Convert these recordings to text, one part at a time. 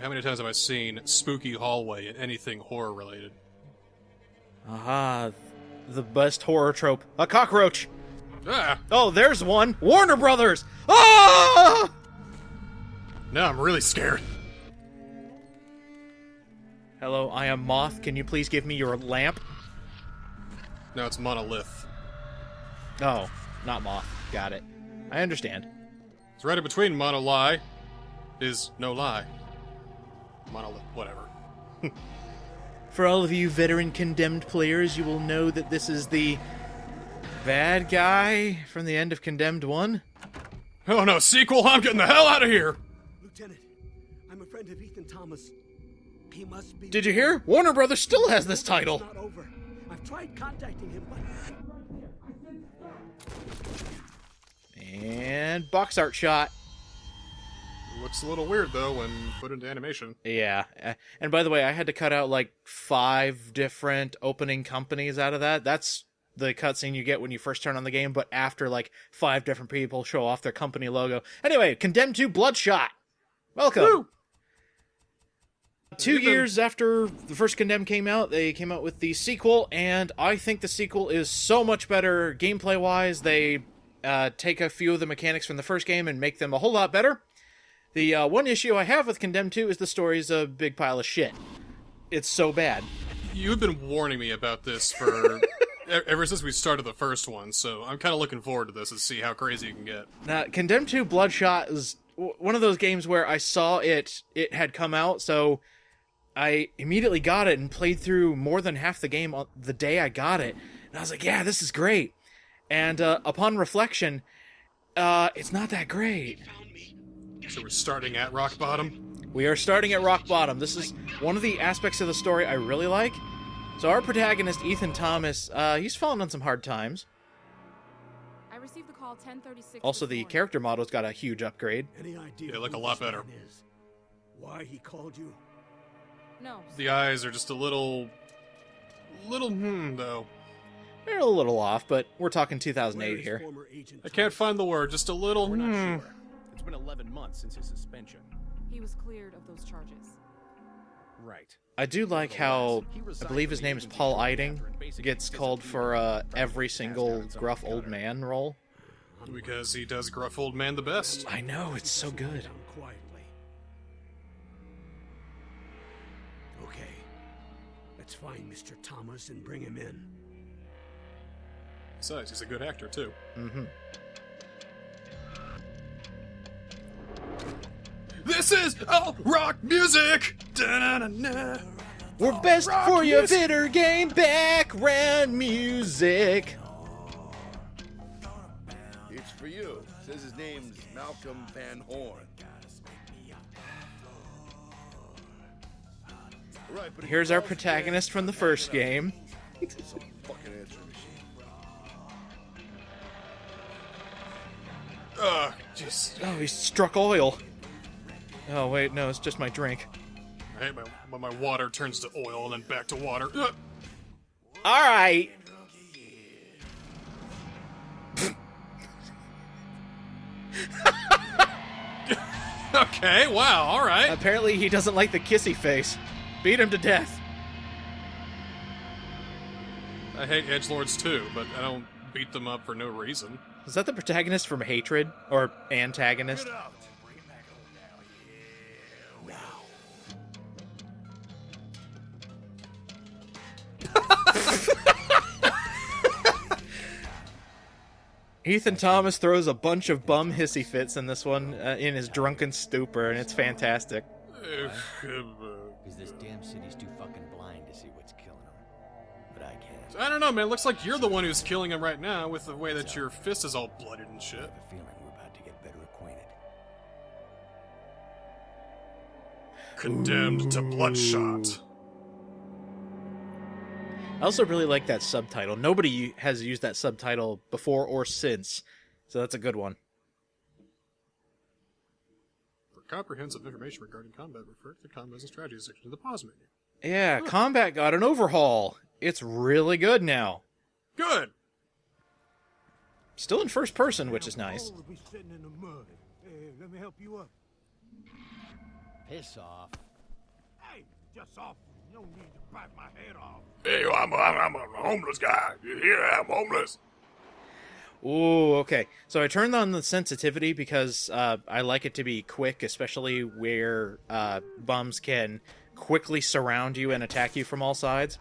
how many times have I seen spooky hallway in anything horror related? Aha, the best horror trope. A cockroach! Ah! Oh, there's one! Warner Brothers! Ah! Now I'm really scared. Hello, I am Moth. Can you please give me your lamp? No, it's Monolith. Oh, not Moth. Got it. I understand. It's right in between Mono-Lie is no lie. Monolith, whatever. For all of you veteran Condemned players, you will know that this is the bad guy from the end of Condemned 1. Oh no, sequel! I'm getting the hell out of here! Lieutenant, I'm a friend of Ethan Thomas. He must be... Did you hear? Warner Brothers still has this title. It's not over. I've tried contacting him, but... And box art shot. Looks a little weird, though, when put into animation. Yeah. And by the way, I had to cut out like 5 different opening companies out of that. That's the cutscene you get when you first turn on the game, but after like 5 different people show off their company logo. Anyway, Condemned 2 Bloodshot. Welcome. Woo! 2 years after the first Condemned came out, they came out with the sequel, and I think the sequel is so much better gameplay-wise. They take a few of the mechanics from the first game and make them a whole lot better. The one issue I have with Condemned 2 is the story's a big pile of shit. It's so bad. You've been warning me about this for ever since we started the first one, so I'm kind of looking forward to this to see how crazy you can get. Now, Condemned 2 Bloodshot is one of those games where I saw it had come out, so I immediately got it and played through more than half the game on the day I got it. And I was like, yeah, this is great. And upon reflection, it's not that great. So we're starting at rock bottom? We are starting at rock bottom. This is one of the aspects of the story I really like. So our protagonist, Ethan Thomas, he's fallen on some hard times. I received the call 1036. Also, the character model's got a huge upgrade. Any idea They look who a lot this better. man is? Why he called you? No. The eyes are just a little though. They're a little off, but we're talking Where 2008 is here. former Agent I can't find the word, just a little We're not sure. It's been 11 months since his suspension. He was cleared of those charges. Right. I do like how, I believe his name is Paul Eiding, gets called for every single gruff old man role. Because he does gruff old man the best. I know, it's so good. down quietly. Okay. Let's find Mr. Thomas and bring him in. Besides, he's a good actor, too. Mm-hmm. This is all rock music! Da-na-na-na. We're best Rock for your music. video game background music. It's for you. Says his name's Malcolm Van Horn. Right, but Here's our protagonist from the first game. It's a fucking answering machine. Ugh, jeez. Oh, he struck oil. Oh, wait, no, it's just my drink. I hate when my water turns to oil and then back to water. Ugh. All right. Okay, wow, alright. Apparently he doesn't like the kissy face. Beat him to death. I hate edgelords too, but I don't beat them up for no reason. Is that the protagonist from Hatred? Or antagonist? Get out. Bring it back home now. Ethan Thomas throws a bunch of bum hissy fits in this one in his drunken stupor, and it's fantastic. Because this damn city's too fucking blind to see what's killing them. But I can't. I don't know, man. Looks like you're the one who's killing him right now with the way that your fist is all blooded and I shit. have a feeling we're about to get better acquainted. Condemned to Bloodshot. I also really like that subtitle. Nobody has used that subtitle before or since, so that's a good one. For comprehensive information regarding combat, refer to the Combos and Strategies section of the pause menu. Yeah, combat got an overhaul. It's really good now. Good! Still in first person, which is nice. Paul will be sitting in the mud. Hey, let me help you up. Piss off. just off. You don't need to bite my head off. Hey, I'm a homeless guy. You hear? I'm homeless. Ooh, okay. So I turned on the sensitivity because I like it to be quick, especially where bums can quickly surround you and attack you from all sides.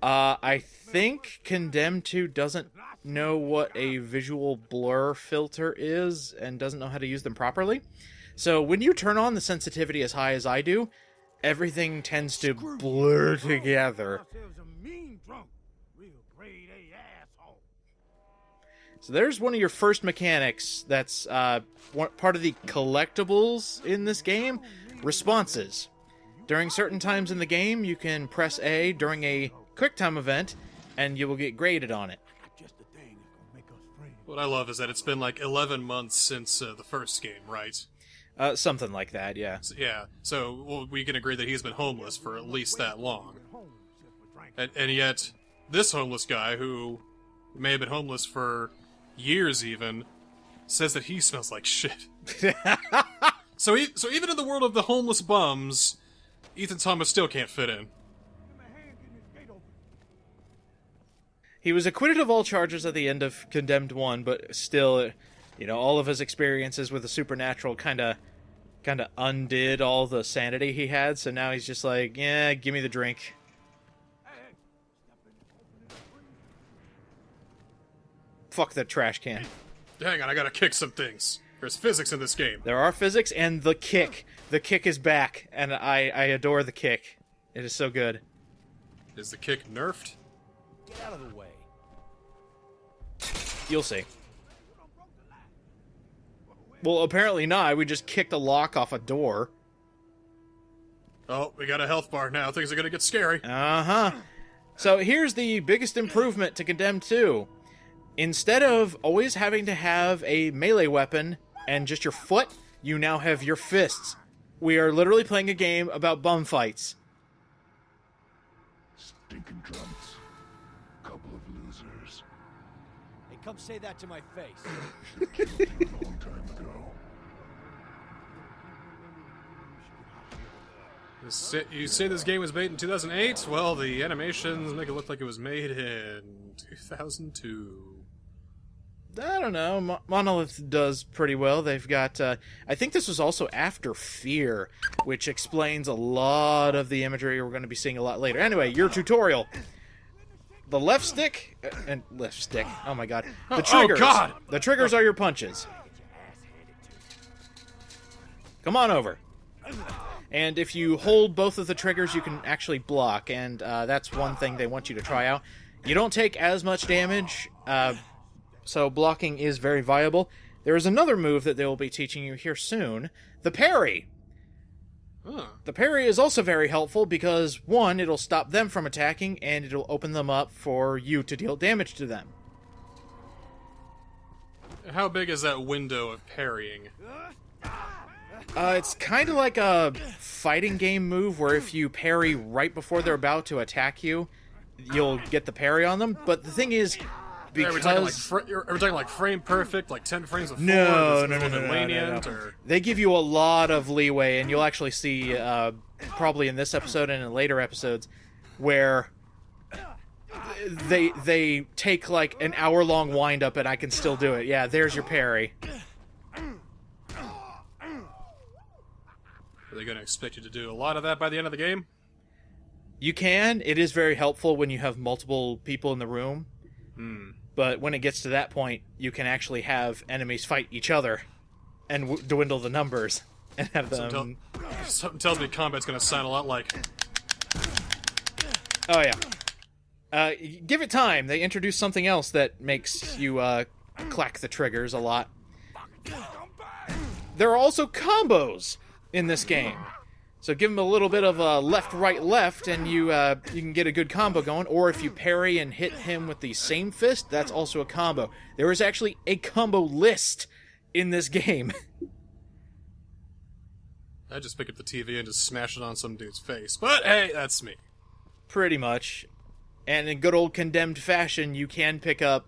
I think Condemned 2 doesn't know what a visual blur filter is and doesn't know how to use them properly. So when you turn on the sensitivity as high as I do, everything tends to blur together. So there's one of your first mechanics that's part of the collectibles in this game, responses. During certain times in the game, you can press A during a QuickTime event, and you will get graded on it. What I love is that it's been like 11 months since the first game, right? Something like that, yeah. So we can agree that he's been homeless for at least that long. And yet, this homeless guy, who may have been homeless for years even, says that he smells like shit. So even in the world of the homeless bums, Ethan Thomas still can't fit in. He was acquitted of all charges at the end of Condemned 1, but still, all of his experiences with the supernatural kind of undid all the sanity he had, so now he's just like, yeah, give me the drink. Fuck that trash can. Hang on, I gotta kick some things. There's physics in this game. There are physics, and the kick. The kick is back, and I adore the kick. It is so good. Is the kick nerfed? Get out of the way. You'll see. Well, apparently not. We just kicked a lock off a door. Oh, we got a health bar now. Things are gonna get scary. Uh-huh. So here's the biggest improvement to Condemned 2. Instead of always having to have a melee weapon and just your foot, you now have your fists. We are literally playing a game about bum fights. Stinking drunks. Couple of losers. Hey, come say that to my face. A long time ago. You say this game was made in 2008? Well, the animations make it look like it was made in 2002. I don't know. Monolith does pretty well. They've got... I think this was also after Fear, which explains a lot of the imagery we're going to be seeing a lot later. Anyway, your tutorial. The left stick... and left stick. Oh my god. The triggers. Oh god! The triggers are your punches. Come on over. And if you hold both of the triggers, you can actually block, and that's one thing they want you to try out. You don't take as much damage, so blocking is very viable. There is another move that they will be teaching you here soon, the parry. Huh. The parry is also very helpful because, one, it'll stop them from attacking, and it'll open them up for you to deal damage to them. How big is that window of parrying? It's kind of like a fighting game move where if you parry right before they're about to attack you, you'll get the parry on them. But the thing is, because... Are we talking like frame perfect, like 10 frames before? No. Or... They give you a lot of leeway, and you'll actually see, probably in this episode and in later episodes, where they take like an hour-long wind-up and I can still do it. Yeah, there's your parry. Are they going to expect you to do a lot of that by the end of the game? You can. It is very helpful when you have multiple people in the room. But when it gets to that point, you can actually have enemies fight each other and dwindle the numbers and have them... Something tells me combat's going to sound a lot like... Oh, yeah. Give it time. They introduce something else that makes you clack the triggers a lot. There are also combos in this game. So give him a little bit of a left, right, left, and you can get a good combo going. Or if you parry and hit him with the same fist, that's also a combo. There is actually a combo list in this game. I just pick up the TV and just smash it on some dude's face. But hey, that's me. Pretty much. And in good old Condemned fashion, you can pick up,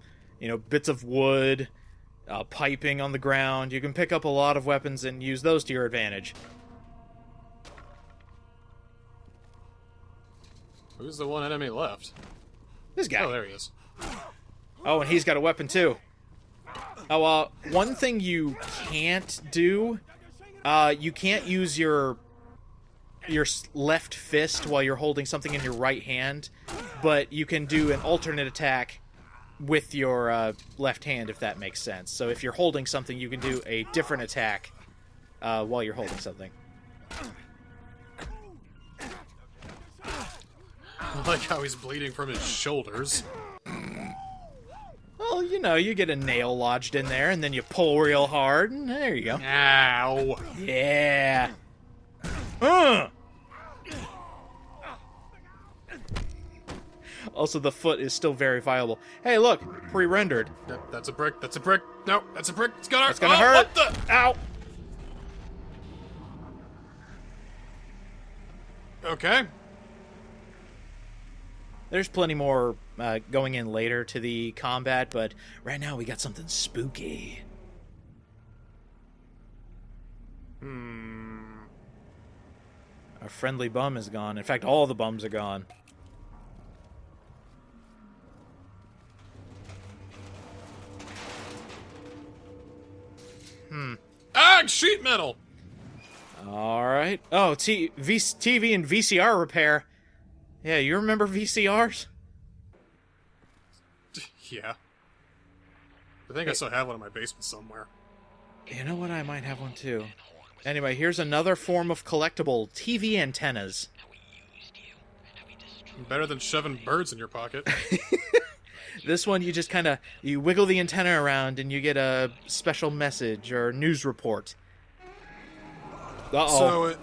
bits of wood, piping on the ground. You can pick up a lot of weapons and use those to your advantage. Who's the one enemy left? This guy. Oh, there he is. Oh, and he's got a weapon too. Oh, one thing you can't do, you can't use your left fist while you're holding something in your right hand, but you can do an alternate attack with your left hand, if that makes sense. So if you're holding something, you can do a different attack while you're holding something. I like how he's bleeding from his shoulders. Well, you know, you get a nail lodged in there, and then you pull real hard, and there you go. Ow! Yeah. Also, the foot is still very viable. Hey, look, pre-rendered. That's a brick. That's a brick. No, that's a brick. It's gonna hurt. It's gonna hurt. What the? Ow. Okay. There's plenty more going in later to the combat, but right now we got something spooky. Our friendly bum is gone. In fact, all the bums are gone. Ah, sheet metal. All right. Oh, TV and VCR repair. Yeah, you remember VCRs? Yeah. I think I still have one in my basement somewhere. You know what? I might have one too. Anyway, here's another form of collectible: TV antennas. Better than shoving birds in your pocket. This one, you just kind of you wiggle the antenna around, and you get a special message or news report. Uh-oh.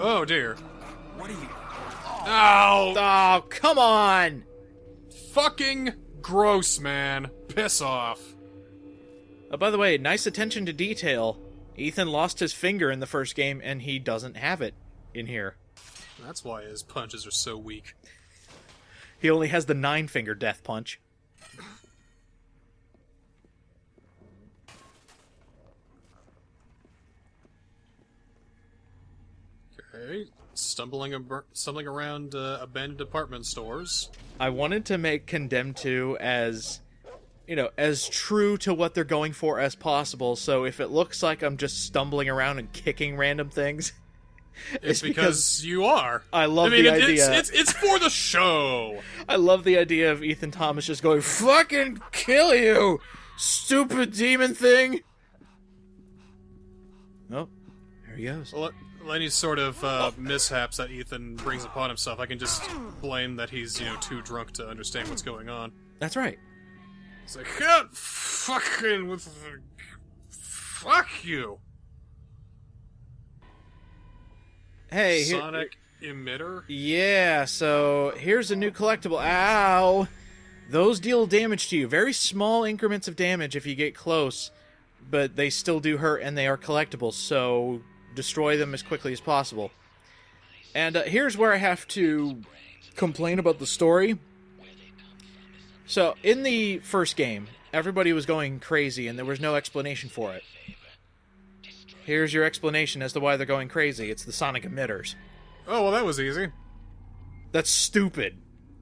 Oh dear. What are you? Ow! Oh, come on! Fucking gross, man. Piss off. By the way, nice attention to detail. Ethan lost his finger in the first game, and he doesn't have it in here. That's why his punches are so weak. He only has the 9-finger death punch. Okay. Stumbling around abandoned department stores. I wanted to make Condemned 2 as, you know, as true to what they're going for as possible, so if it looks like I'm just stumbling around and kicking random things, it's because you are. I love the idea. It's for the show. I love the idea of Ethan Thomas just going, "Fucking kill you, stupid demon thing!" Oh, there he goes. Well, any sort of mishaps that Ethan brings upon himself, I can just blame that he's, too drunk to understand what's going on. That's right. It's like, God, fucking with... Fuck you. Hey, Sonic emitter? Yeah, so here's a new collectible. Ow! Those deal damage to you. Very small increments of damage if you get close, but they still do hurt, and they are collectibles, so destroy them as quickly as possible. And here's where I have to complain about the story. So, in the first game, everybody was going crazy, and there was no explanation for it. Here's your explanation as to why they're going crazy. It's the sonic emitters. Oh, well, that was easy. That's stupid.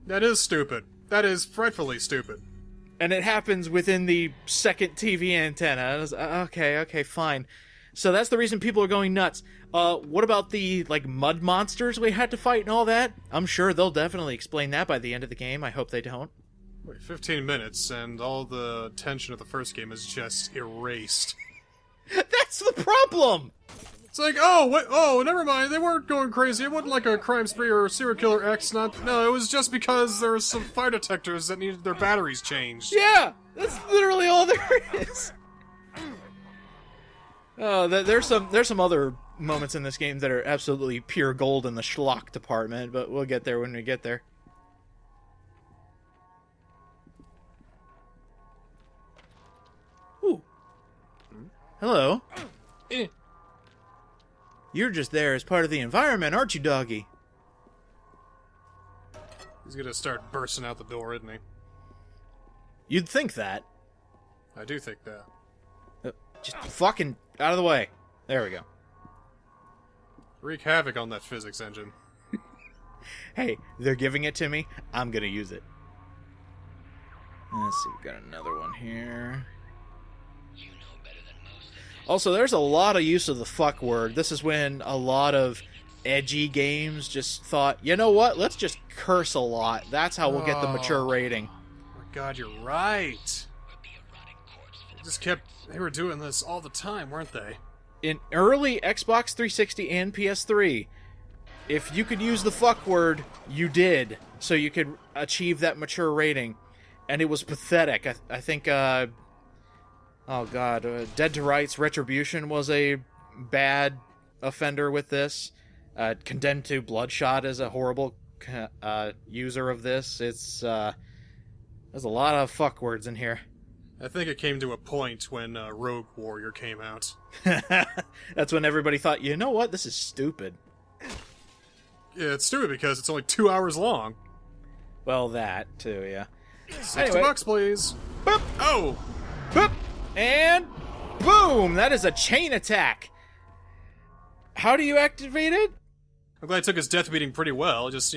That is stupid. That is frightfully stupid. And it happens within the second TV antenna. I was, okay, fine. So that's the reason people are going nuts. What about the, mud monsters we had to fight and all that? I'm sure they'll definitely explain that by the end of the game. I hope they don't. Wait, 15 minutes, and all the tension of the first game is just erased. That's the problem! It's like, never mind, they weren't going crazy. It wasn't like a crime spree or a serial killer X. No, it was just because there were some fire detectors that needed their batteries changed. Yeah! That's literally all there is! Oh, there's some other moments in this game that are absolutely pure gold in the schlock department, but we'll get there when we get there. Ooh. Hello. You're just there as part of the environment, aren't you, doggy? He's gonna start bursting out the door, isn't he? You'd think that. I do think that. Just fucking out of the way. There we go. Wreak havoc on that physics engine. Hey, they're giving it to me. I'm gonna use it. Let's see, we got another one here. Also, there's a lot of use of the fuck word. This is when a lot of edgy games just thought, you know what, let's just curse a lot. That's how we'll get the mature rating. Oh my god, you're right. They were doing this all the time, weren't they? In early Xbox 360 and PS3, if you could use the fuck word, you did, so you could achieve that mature rating. And it was pathetic. I think, Dead to Rights Retribution was a bad offender with this. Condemned to Bloodshot is a horrible user of this. There's a lot of fuck words in here. I think it came to a point when Rogue Warrior came out. That's when everybody thought, you know what, this is stupid. Yeah, it's stupid because it's only 2 hours long. Well, that, too, yeah. $60, please. Boop. Oh! Boop. And boom! That is a chain attack. How do you activate it? I'm glad he took his death beating pretty well. Just,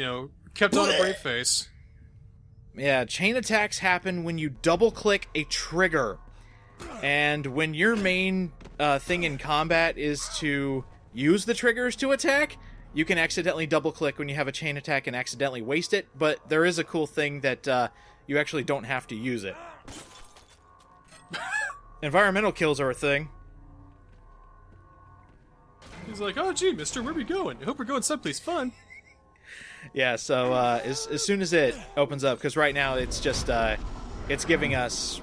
kept on a brave face. Yeah, chain attacks happen when you double-click a trigger. And when your main thing in combat is to use the triggers to attack, you can accidentally double-click when you have a chain attack and accidentally waste it, but there is a cool thing that you actually don't have to use it. Environmental kills are a thing. He's like, oh gee, mister, where are we going? I hope we're going someplace fun. Yeah, so as soon as it opens up, because right now it's just, it's giving us...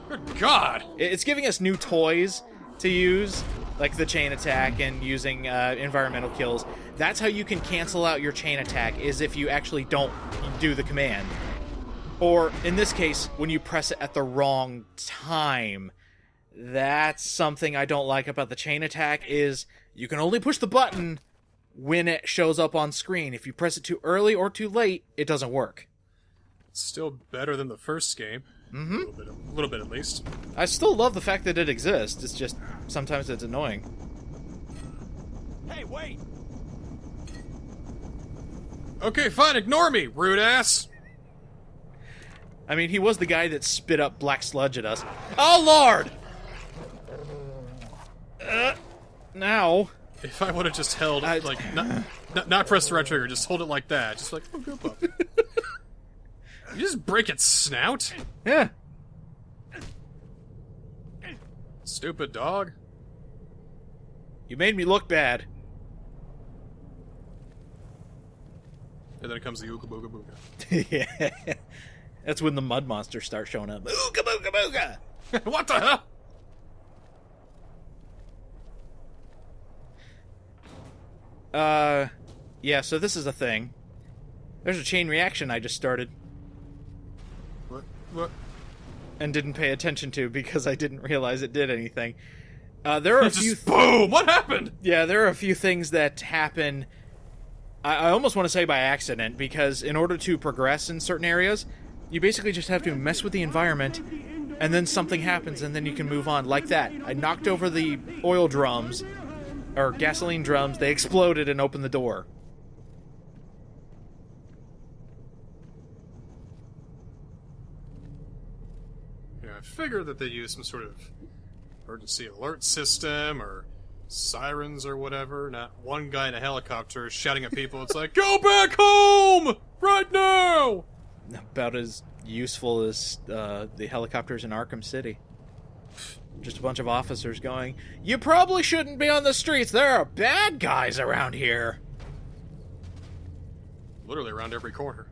Good God! It's giving us new toys to use, like the chain attack and using environmental kills. That's how you can cancel out your chain attack, is if you actually don't do the command. Or, in this case, when you press it at the wrong time. That's something I don't like about the chain attack, is you can only push the button when it shows up on screen. If you press it too early or too late, it doesn't work. It's still better than the first game. Mm-hmm. A little bit at least. I still love the fact that it exists. It's just, sometimes it's annoying. Hey, wait! Okay, fine, ignore me, rude ass! I mean, he was the guy that spit up black sludge at us. Oh, Lord! Now... If I would have just held, not press the right trigger, just hold it like that. Just like, oh, go pup. You just break its snout? Yeah. Stupid dog. You made me look bad. And then comes the ooga booga booga. Yeah. That's when the mud monsters start showing up. Ooga booga booga! What the hell? Yeah, so this is a thing. There's a chain reaction I just started. What? And didn't pay attention to because I didn't realize it did anything. There are a few... boom! What happened? Yeah, there are a few things that happen... I almost want to say by accident, because in order to progress in certain areas, you basically just have to mess with the environment, and then something happens, and then you can move on. Like that. I knocked over the oil drums, or gasoline drums, they exploded and opened the door. Yeah, I figured that they used some sort of emergency alert system, or sirens or whatever. Not one guy in a helicopter shouting at people. It's like, go back home! Right now! About as useful as the helicopters in Arkham City. Just a bunch of officers going, you probably shouldn't be on the streets. There are bad guys around here. Literally around every corner.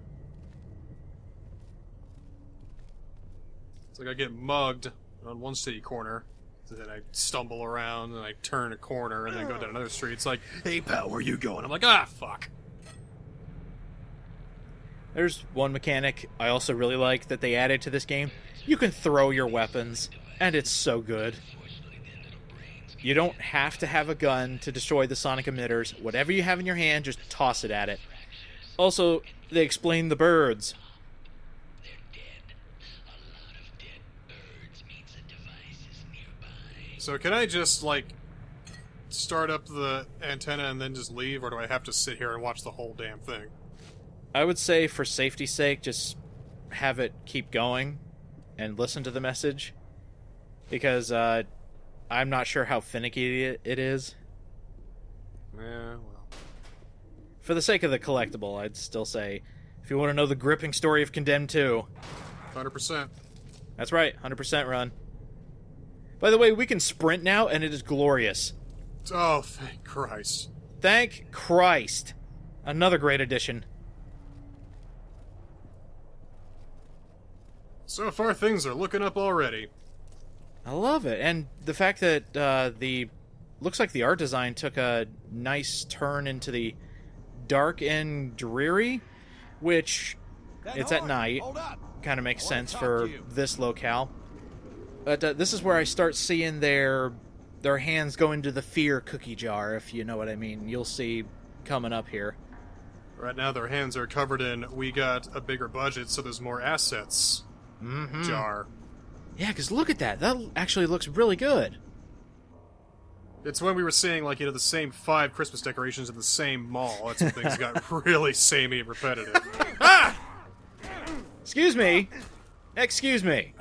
It's like I get mugged on one city corner, so then I stumble around, and I turn a corner, and then go down another street. It's like, hey pal, where you going? I'm like, ah, fuck. There's one mechanic I also really like that they added to this game. You can throw your weapons, and it's so good. You don't have to have a gun to destroy the sonic emitters. Whatever you have in your hand, just toss it at it. Also, they explain the birds. So can I just, like, start up the antenna and then just leave, or do I have to sit here and watch the whole damn thing? I would say for safety's sake, just have it keep going and listen to the message. Because I'm not sure how finicky it is. Yeah, well. For the sake of the collectible, I'd still say, if you want to know the gripping story of Condemned 2... 100%. That's right, 100% run. By the way, we can sprint now, and it is glorious. Oh, thank Christ. Thank Christ. Another great addition. So far, things are looking up already. I love it. And the fact that looks like the art design took a nice turn into the dark and dreary, which it's at night. Kind of makes sense for this locale. But this is where I start seeing their hands go into the fear cookie jar, if you know what I mean. You'll see coming up here. Right now, their hands are covered in, we got a bigger budget, so there's more assets. Jar. Yeah, because look at that. That actually looks really good. It's when we were seeing, like, the same 5 Christmas decorations in the same mall. That's when things got really samey and repetitive. Ah! Excuse me. Excuse me.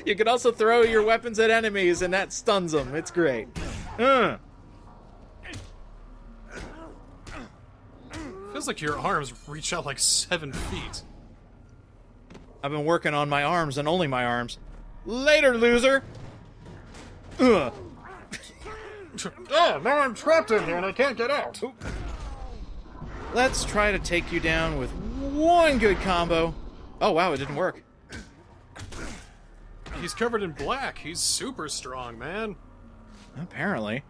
You can also throw your weapons at enemies, and that stuns them. It's great. Feels like your arms reach out like 7 feet. I've been working on my arms and only my arms. Later, loser! Ugh. Oh, now I'm trapped in here and I can't get out. Let's try to take you down with one good combo. Oh, wow, it didn't work. He's covered in black. He's super strong, man. Apparently.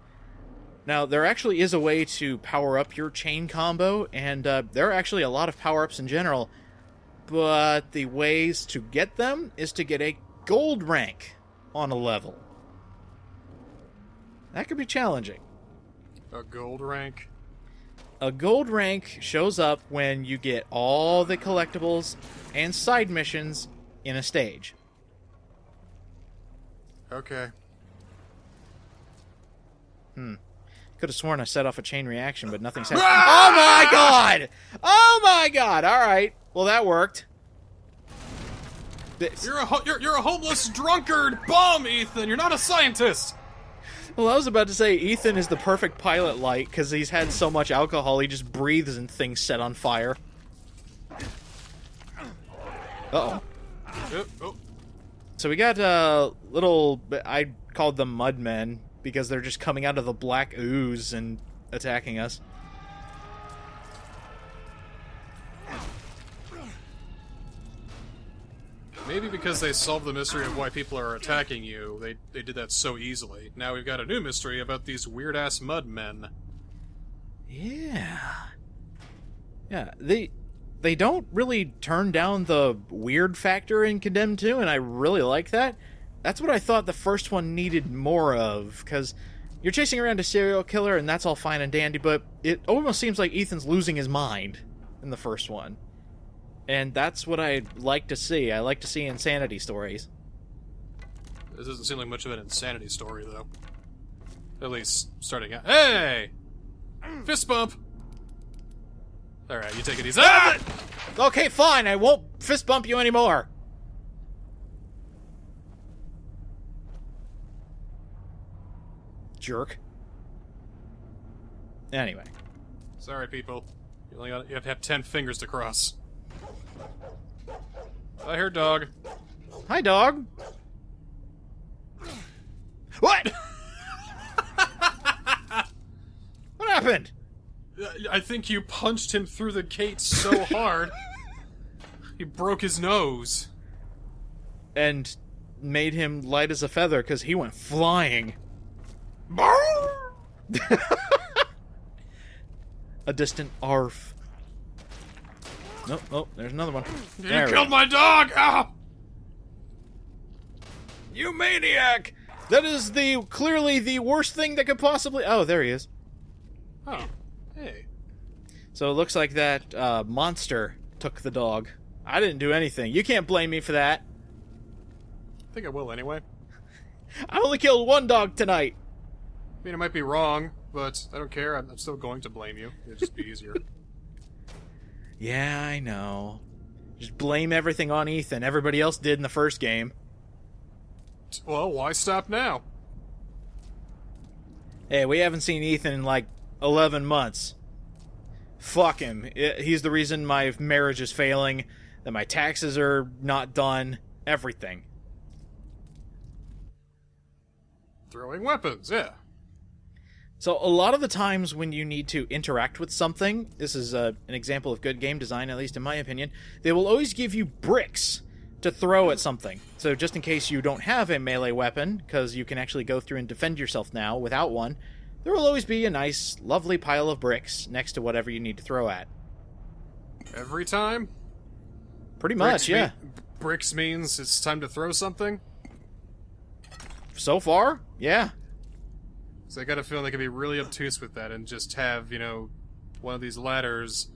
Now, there actually is a way to power up your chain combo, and there are actually a lot of power-ups in general, but the ways to get them is to get a gold rank on a level. That could be challenging. A gold rank? A gold rank shows up when you get all the collectibles and side missions in a stage. Okay. Could have sworn I set off a chain reaction, but nothing's happened. Oh my god! Oh my god! Alright. Well, that worked. You're a homeless drunkard bum, Ethan! You're not a scientist! Well, I was about to say Ethan is the perfect pilot light because he's had so much alcohol he just breathes and things set on fire. Uh-oh. Oh. So we got little... I called them mudmen because they're just coming out of the black ooze and attacking us. Maybe because they solved the mystery of why people are attacking you, they did that so easily. Now we've got a new mystery about these weird-ass mud men. Yeah. Yeah, they don't really turn down the weird factor in Condemned 2, and I really like that. That's what I thought the first one needed more of, because you're chasing around a serial killer, and that's all fine and dandy, but it almost seems like Ethan's losing his mind in the first one. And that's what I like to see. I like to see insanity stories. This doesn't seem like much of an insanity story, though. At least, starting out. Hey! Fist bump! Alright, you take it easy. Ah! Okay, fine, I won't fist bump you anymore. Jerk. Anyway. Sorry, people. You have to have 10 fingers to cross. I heard dog. Hi, dog. What? What happened? I think you punched him through the gate so hard, he broke his nose. And made him light as a feather because he went flying. A distant arf. Nope, oh, there's another one. You killed my dog! Ah! You maniac! That is clearly the worst thing that could possibly... Oh, there he is. Oh, hey. So it looks like that monster took the dog. I didn't do anything. You can't blame me for that. I think I will anyway. I only killed one dog tonight. I mean, I might be wrong, but I don't care. I'm still going to blame you. It'd just be easier. Yeah, I know. Just blame everything on Ethan. Everybody else did in the first game. Well, why stop now? Hey, we haven't seen Ethan in like 11 months. Fuck him. He's the reason my marriage is failing, that my taxes are not done, everything. Throwing weapons, yeah. So a lot of the times when you need to interact with something, this is an example of good game design, at least in my opinion, they will always give you bricks to throw at something. So just in case you don't have a melee weapon, because you can actually go through and defend yourself now without one, there will always be a nice, lovely pile of bricks next to whatever you need to throw at. Every time? Pretty much, yeah. Bricks means it's time to throw something? So far, yeah. So I got a feeling they could be really obtuse with that and just have, one of these ladders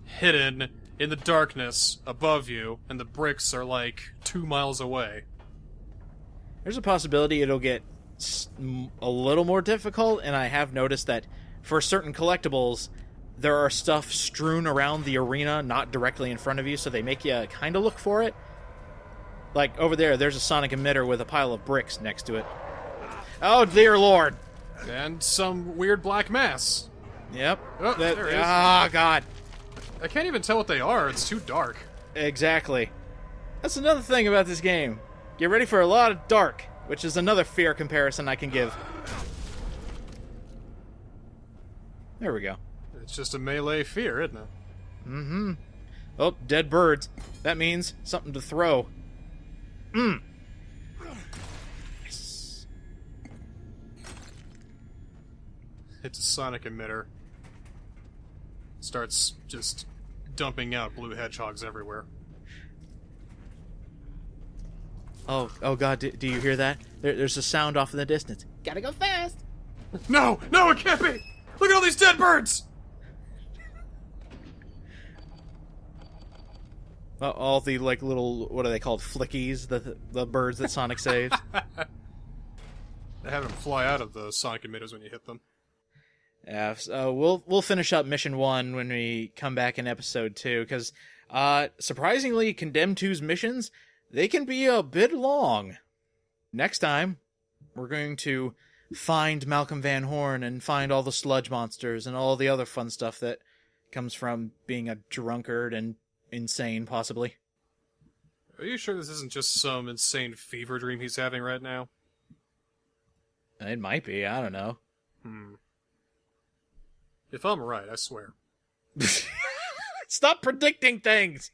hidden in the darkness above you, and the bricks are like 2 miles away. There's a possibility it'll get a little more difficult, and I have noticed that for certain collectibles, there are stuff strewn around the arena, not directly in front of you, so they make you kind of look for it. Like, over there's a sonic emitter with a pile of bricks next to it. Oh, dear Lord! And some weird black mass. Yep. Oh, there it is. Ah, God. I can't even tell what they are, it's too dark. Exactly. That's another thing about this game. Get ready for a lot of dark, which is another fair comparison I can give. There we go. It's just a melee fear, isn't it? Mm-hmm. Oh, dead birds. That means something to throw. Yes. It's a sonic emitter. Starts just dumping out blue hedgehogs everywhere. Oh God, do you hear that? There's a sound off in the distance. Gotta go fast! No! No, it can't be! Look at all these dead birds! All the, like, little, what are they called, flickies? The birds that Sonic saves? They have them fly out of the sonic emitters when you hit them. Yeah, so we'll finish up Mission 1 when we come back in Episode 2, because, surprisingly, Condemned 2's missions, they can be a bit long. Next time, we're going to find Malcolm Van Horn and find all the sludge monsters and all the other fun stuff that comes from being a drunkard and insane, possibly. Are you sure this isn't just some insane fever dream he's having right now? It might be, I don't know. If I'm right, I swear. Stop predicting things!